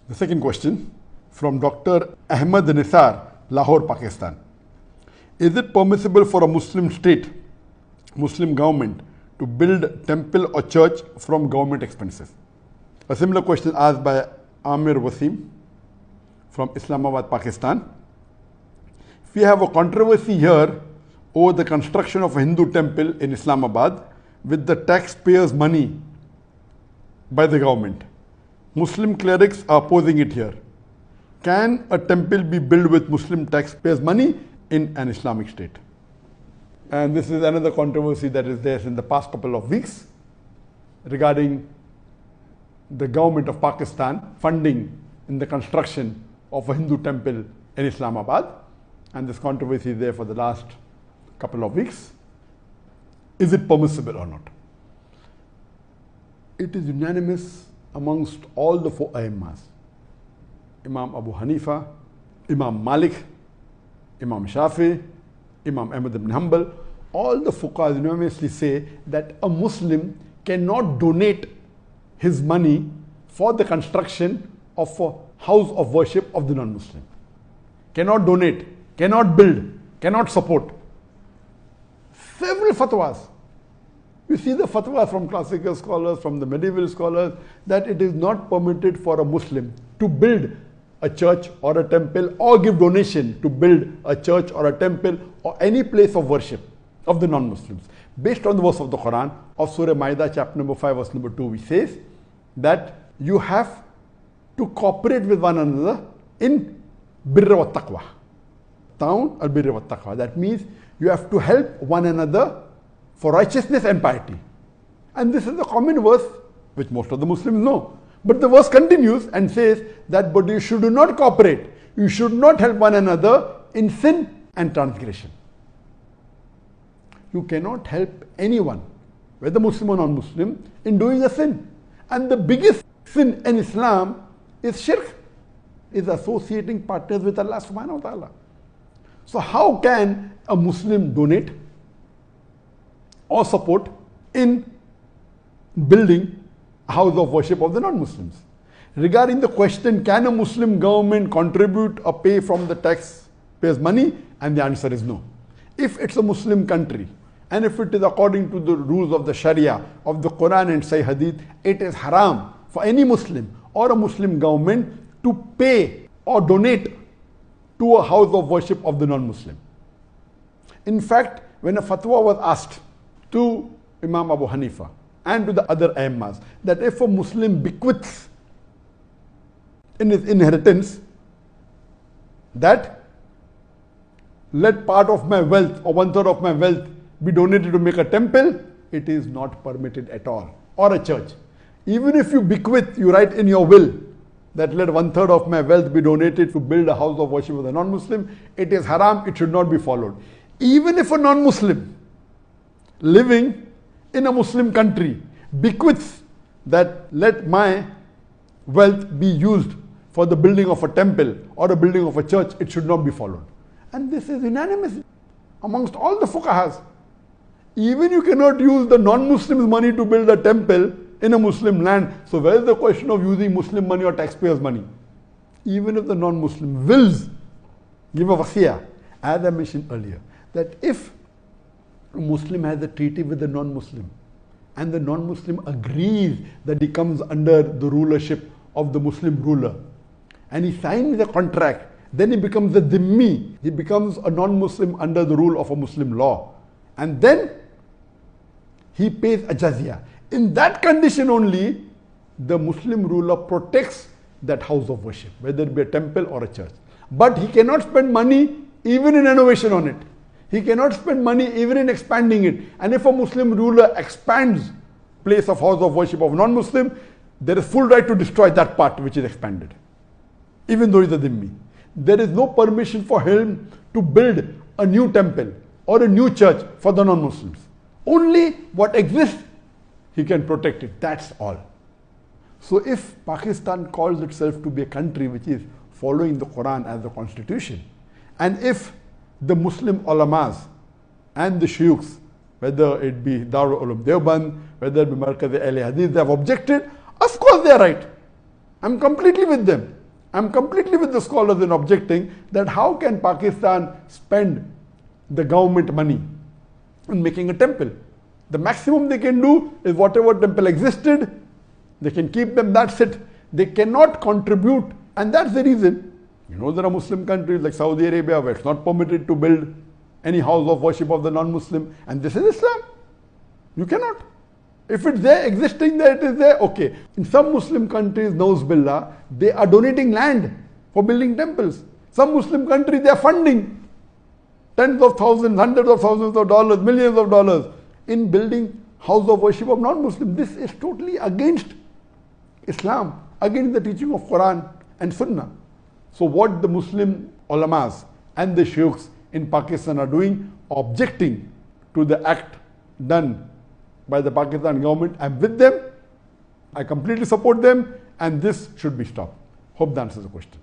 The second question from Dr. Ahmad Nisar, Lahore, Pakistan. Is it permissible for a Muslim state, Muslim government, to build temple or church from government expenses? A similar question asked by Amir Wasim from Islamabad, Pakistan. We have a controversy here over the construction of a Hindu temple in Islamabad with the taxpayers' money by the government. Muslim clerics are opposing it here. Can a temple be built with Muslim taxpayers' money in an Islamic state? And this is another controversy that is there in the past couple of weeks regarding the government of Pakistan funding in the construction of a Hindu temple in Islamabad. And this controversy is there for the last couple of weeks. Is it permissible or not? It is unanimous amongst all the four Aimmas. Imam Abu Hanifa, Imam Malik, Imam Shafi, Imam Ahmad ibn Hanbal, all the fuqahas unanimously say that a Muslim cannot donate his money for the construction of a house of worship of the non-Muslim. Cannot donate, cannot build, cannot support. Several fatwas. You see the fatwa from classical scholars, from the medieval scholars, that it is not permitted for a Muslim to build a church or a temple or give donation to build a church or a temple or any place of worship of the non-Muslims. Based on the verse of the Quran of Surah Ma'idah chapter number 5 verse number 2, which says that you have to cooperate with one another in birra wa taqwa. Ta'awun al birra wa taqwa. That means you have to help one another for righteousness and piety. And this is a common verse which most of the Muslims know. But the verse continues and says that but you should not cooperate. You should not help one another in sin and transgression. You cannot help anyone, whether Muslim or non-Muslim, in doing a sin. And the biggest sin in Islam is shirk, is associating partners with Allah subhanahu wa ta'ala. So how can a Muslim donate or support in building a house of worship of the non-Muslims? Regarding the question, can a Muslim government contribute or pay from the taxpayers' money? And the answer is no. If it's a Muslim country, and if it is according to the rules of the Sharia, of the Quran and Sahih Hadith, it is haram for any Muslim or a Muslim government to pay or donate to a house of worship of the non-Muslim. In fact, when a fatwa was asked to Imam Abu Hanifa and to the other Aimmas that if a Muslim bequeaths in his inheritance that let part of my wealth or 1/3 of my wealth be donated to make a temple, it is not permitted at all, or a church. Even if you bequeath, you write in your will that let 1/3 of my wealth be donated to build a house of worship of the non-Muslim, it is haram, it should not be followed. Even if a non-Muslim living in a Muslim country bequeaths that let my wealth be used for the building of a temple or the building of a church, it should not be followed. And this is unanimous amongst all the fuqahas. Even you cannot use the non-Muslims' money to build a temple in a Muslim land. So where is the question of using Muslim money or taxpayers' money? Even if the non-Muslim wills give a wasiyah, as I mentioned earlier, that if a Muslim has a treaty with the non-Muslim and the non-Muslim agrees that he comes under the rulership of the Muslim ruler and he signs the contract, then he becomes a dhimmi, he becomes a non-Muslim under the rule of a Muslim law, and then he pays a jizya. In that condition only, the Muslim ruler protects that house of worship, whether it be a temple or a church. But he cannot spend money even in renovation on it. He cannot spend money even in expanding it. And if a Muslim ruler expands place of house of worship of non-Muslim, there is full right to destroy that part which is expanded, even though he is a dhimmi. There is no permission for him to build a new temple or a new church for the non-Muslims. Only what exists, he can protect it. That's all. So if Pakistan calls itself to be a country which is following the Quran as the constitution, and if the Muslim ulamas and the shuyukhs, whether it be Darul Ulum Deoband, whether it be Markaz Ahl Hadith, they have objected, of course they are right. I'm completely with them. I'm completely with the scholars in objecting that how can Pakistan spend the government money in making a temple? The maximum they can do is whatever temple existed, they can keep them, that's it. They cannot contribute, and that's the reason. You know, there are Muslim countries like Saudi Arabia where it's not permitted to build any house of worship of the non-Muslim, and this is Islam. You cannot. If it's there, existing there, it is there, okay. In some Muslim countries, Nauz Billah, they are donating land for building temples. Some Muslim countries, they are funding tens of thousands, hundreds of thousands of dollars, millions of dollars in building house of worship of non-Muslims. This is totally against Islam, against the teaching of Quran and Sunnah. So what the Muslim ulamas and the sheikhs in Pakistan are doing, objecting to the act done by the Pakistan government, I'm with them, I completely support them, and this should be stopped. Hope that answers the question.